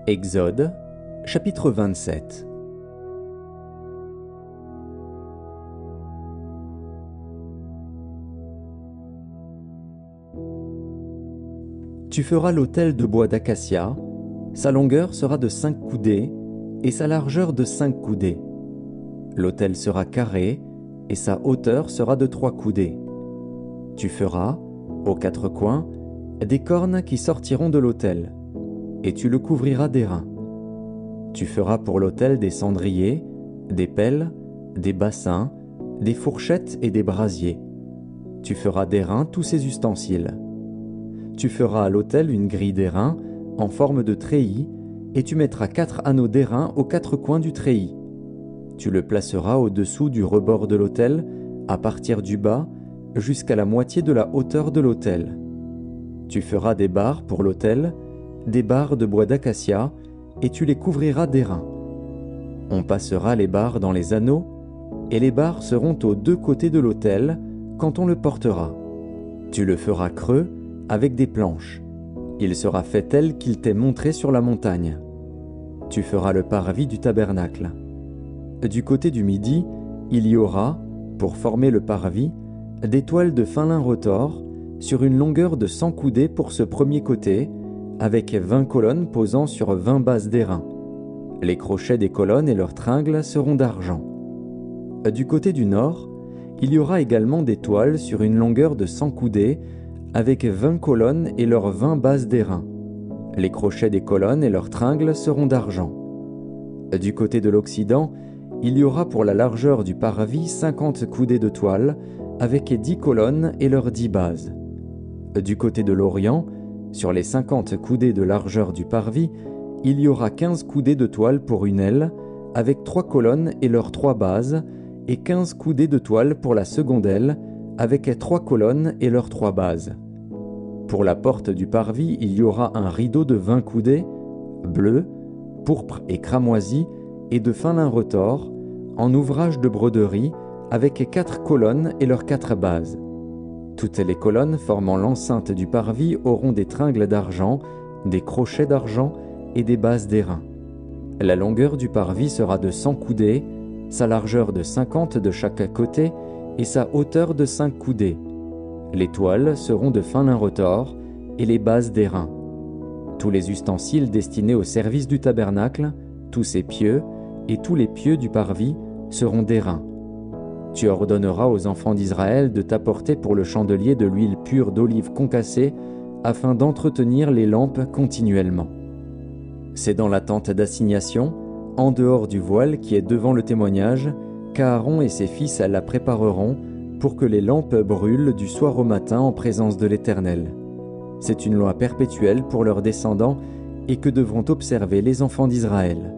Exode, chapitre 27. Tu feras l'autel de bois d'acacia, sa longueur sera de 5 coudées et sa largeur de 5 coudées. L'autel sera carré et sa hauteur sera de 3 coudées. Tu feras, aux 4 coins, des cornes qui sortiront de l'autel, et tu le couvriras d'airain. Tu feras pour l'autel des cendriers, des pelles, des bassins, des fourchettes et des brasiers. Tu feras d'airain tous ces ustensiles. Tu feras à l'autel une grille d'airain en forme de treillis, et tu mettras 4 anneaux d'airain aux 4 coins du treillis. Tu le placeras au-dessous du rebord de l'autel, à partir du bas, jusqu'à la moitié de la hauteur de l'autel. Tu feras des barres pour l'autel, des barres de bois d'acacia, et tu les couvriras d'airain. On passera les barres dans les anneaux, et les barres seront aux 2 côtés de l'autel quand on le portera. Tu le feras creux avec des planches. Il sera fait tel qu'il t'est montré sur la montagne. Tu feras le parvis du tabernacle. Du côté du midi, il y aura, pour former le parvis, des toiles de fin lin retors sur une longueur de 100 coudées pour ce premier côté, avec 20 colonnes posant sur 20 bases d'airain. Les crochets des colonnes et leurs tringles seront d'argent. Du côté du nord, il y aura également des toiles sur une longueur de 100 coudées, avec 20 colonnes et leurs 20 bases d'airain. Les crochets des colonnes et leurs tringles seront d'argent. Du côté de l'occident, il y aura pour la largeur du parvis 50 coudées de toile, avec 10 colonnes et leurs 10 bases. Du côté de l'orient, sur les 50 coudées de largeur du parvis, il y aura 15 coudées de toile pour une aile, avec 3 colonnes et leurs 3 bases, et 15 coudées de toile pour la seconde aile, avec 3 colonnes et leurs 3 bases. Pour la porte du parvis, il y aura un rideau de 20 coudées, bleu, pourpre et cramoisi, et de fin lin retors, en ouvrage de broderie, avec 4 colonnes et leurs 4 bases. Toutes les colonnes formant l'enceinte du parvis auront des tringles d'argent, des crochets d'argent et des bases d'airain. La longueur du parvis sera de 100 coudées, sa largeur de 50 de chaque côté et sa hauteur de 5 coudées. Les toiles seront de fin lin retors et les bases d'airain. Tous les ustensiles destinés au service du tabernacle, tous ses pieux et tous les pieux du parvis seront d'airain. Tu ordonneras aux enfants d'Israël de t'apporter pour le chandelier de l'huile pure d'olive concassée afin d'entretenir les lampes continuellement. C'est dans la tente d'assignation, en dehors du voile qui est devant le témoignage, qu'Aaron et ses fils la prépareront pour que les lampes brûlent du soir au matin en présence de l'Éternel. C'est une loi perpétuelle pour leurs descendants et que devront observer les enfants d'Israël.